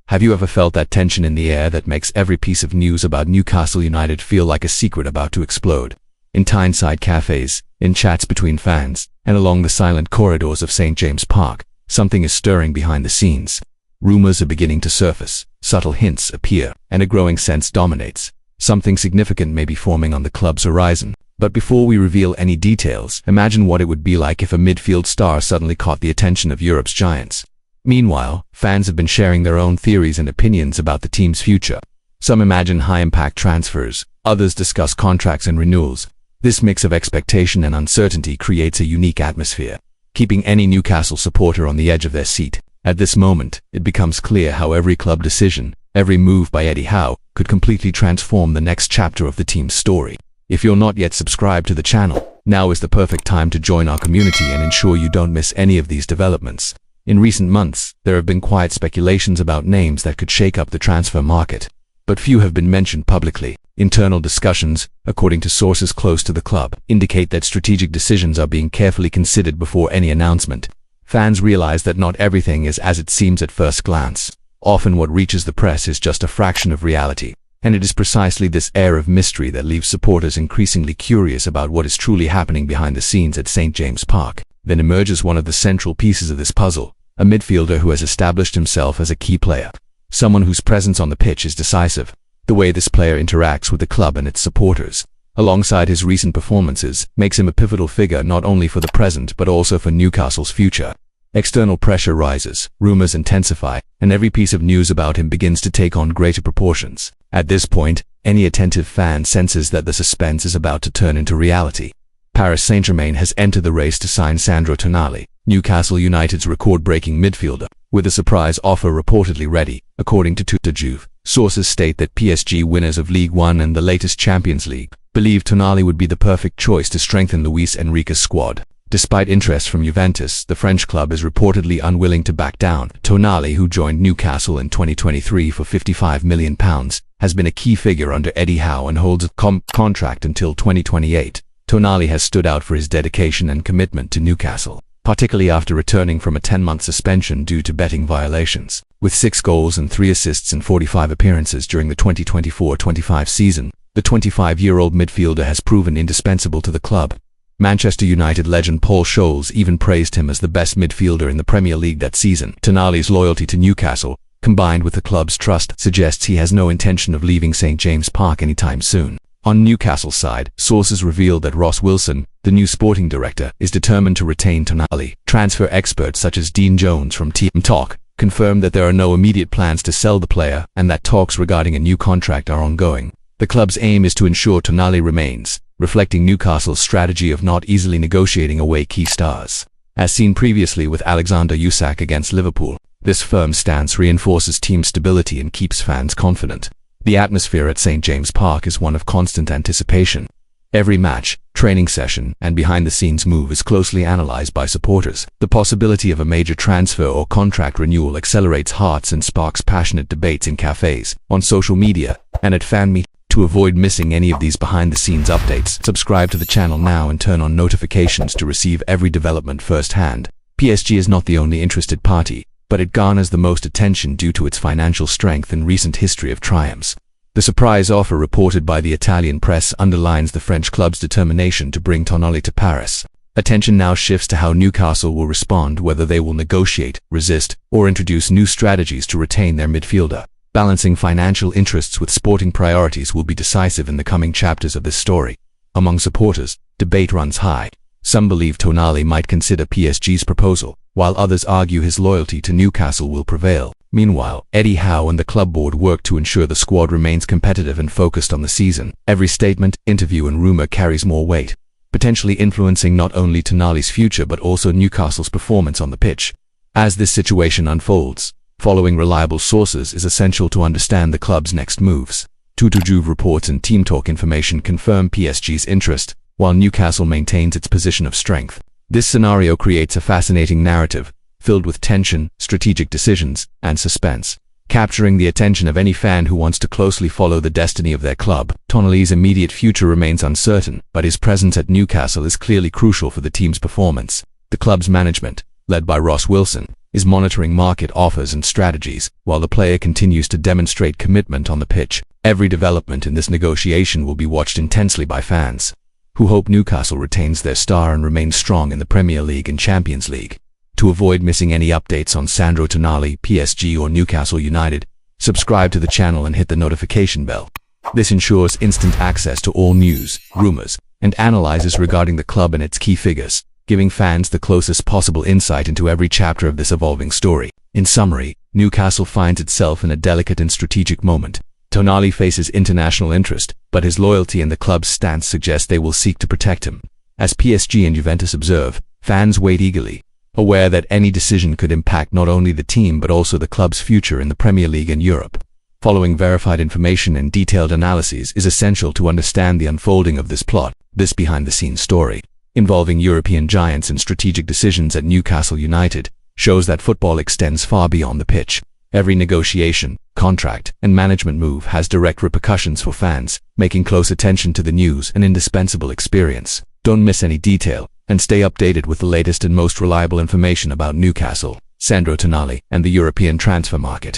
Have you ever felt that tension in the air that makes every piece of news about Newcastle United feel like a secret about to explode? In Tyneside cafes, in chats between fans, and along the silent corridors of St. James Park, something is stirring behind the scenes. Rumours are beginning to surface, subtle hints appear, and a growing sense dominates. Something significant may be forming on the club's horizon. But before we reveal any details, imagine what it would be like if a midfield star suddenly caught the attention of Europe's giants. Meanwhile, fans have been sharing their own theories and opinions about the team's future. Some imagine high-impact transfers, others discuss contracts and renewals. This mix of expectation and uncertainty creates a unique atmosphere, keeping any Newcastle supporter on the edge of their seat. At this moment, it becomes clear how every club decision, every move by Eddie Howe, could completely transform the next chapter of the team's story. If you're not yet subscribed to the channel, now is the perfect time to join our community and ensure you don't miss any of these developments. In recent months, there have been quiet speculations about names that could shake up the transfer market, but few have been mentioned publicly. Internal discussions, according to sources close to the club, indicate that strategic decisions are being carefully considered before any announcement. Fans realize that not everything is as it seems at first glance. Often what reaches the press is just a fraction of reality, and it is precisely this air of mystery that leaves supporters increasingly curious about what is truly happening behind the scenes at St. James Park. Then emerges one of the central pieces of this puzzle, a midfielder who has established himself as a key player. Someone whose presence on the pitch is decisive. The way this player interacts with the club and its supporters, alongside his recent performances, makes him a pivotal figure not only for the present but also for Newcastle's future. External pressure rises, rumors intensify, and every piece of news about him begins to take on greater proportions. At this point, any attentive fan senses that the suspense is about to turn into reality. Paris Saint-Germain has entered the race to sign Sandro Tonali, Newcastle United's record-breaking midfielder, with a surprise offer reportedly ready, according to Juve. Sources state that PSG, winners of Ligue 1 and the latest Champions League, believe Tonali would be the perfect choice to strengthen Luis Enrique's squad. Despite interest from Juventus, the French club is reportedly unwilling to back down. Tonali, who joined Newcastle in 2023 for £55 million, has been a key figure under Eddie Howe and holds a contract until 2028. Tonali has stood out for his dedication and commitment to Newcastle, particularly after returning from a 10-month suspension due to betting violations. With 6 goals and 3 assists in 45 appearances during the 2024-25 season, the 25-year-old midfielder has proven indispensable to the club. Manchester United legend Paul Scholes even praised him as the best midfielder in the Premier League that season. Tonali's loyalty to Newcastle, combined with the club's trust, suggests he has no intention of leaving St. James Park anytime soon. On Newcastle's side, sources reveal that Ross Wilson, the new sporting director, is determined to retain Tonali. Transfer experts such as Dean Jones from Team Talk confirm that there are no immediate plans to sell the player and that talks regarding a new contract are ongoing. The club's aim is to ensure Tonali remains, reflecting Newcastle's strategy of not easily negotiating away key stars. As seen previously with Alexander Isak against Liverpool, this firm stance reinforces team stability and keeps fans confident. The atmosphere at St. James Park is one of constant anticipation. Every match, training session, and behind-the-scenes move is closely analyzed by supporters. The possibility of a major transfer or contract renewal accelerates hearts and sparks passionate debates in cafes, on social media, and at fan meetings. To avoid missing any of these behind-the-scenes updates, subscribe to the channel now and turn on notifications to receive every development firsthand. PSG is not the only interested party, but it garners the most attention due to its financial strength and recent history of triumphs. The surprise offer reported by the Italian press underlines the French club's determination to bring Tonali to Paris. Attention now shifts to how Newcastle will respond, whether they will negotiate, resist, or introduce new strategies to retain their midfielder. Balancing financial interests with sporting priorities will be decisive in the coming chapters of this story. Among supporters, debate runs high. Some believe Tonali might consider PSG's proposal, while others argue his loyalty to Newcastle will prevail. Meanwhile, Eddie Howe and the club board work to ensure the squad remains competitive and focused on the season. Every statement, interview and rumor carries more weight, potentially influencing not only Tonali's future but also Newcastle's performance on the pitch. As this situation unfolds, following reliable sources is essential to understand the club's next moves. Juve reports and Team Talk information confirm PSG's interest, while Newcastle maintains its position of strength. This scenario creates a fascinating narrative, filled with tension, strategic decisions, and suspense, capturing the attention of any fan who wants to closely follow the destiny of their club. Tonali's immediate future remains uncertain, but his presence at Newcastle is clearly crucial for the team's performance. The club's management, led by Ross Wilson, is monitoring market offers and strategies, while the player continues to demonstrate commitment on the pitch. Every development in this negotiation will be watched intensely by fans, who hope Newcastle retains their star and remains strong in the Premier League and Champions League. To avoid missing any updates on Sandro Tonali, PSG or Newcastle United, subscribe to the channel and hit the notification bell. This ensures instant access to all news, rumours, and analyses regarding the club and its key figures, giving fans the closest possible insight into every chapter of this evolving story. In summary, Newcastle finds itself in a delicate and strategic moment. Tonali faces international interest, but his loyalty and the club's stance suggest they will seek to protect him. As PSG and Juventus observe, fans wait eagerly, aware that any decision could impact not only the team but also the club's future in the Premier League and Europe. Following verified information and detailed analyses is essential to understand the unfolding of this plot. This behind-the-scenes story, involving European giants and strategic decisions at Newcastle United, shows that football extends far beyond the pitch. Every negotiation, contract, and management move has direct repercussions for fans, making close attention to the news an indispensable experience. Don't miss any detail, and stay updated with the latest and most reliable information about Newcastle, Sandro Tonali, and the European transfer market.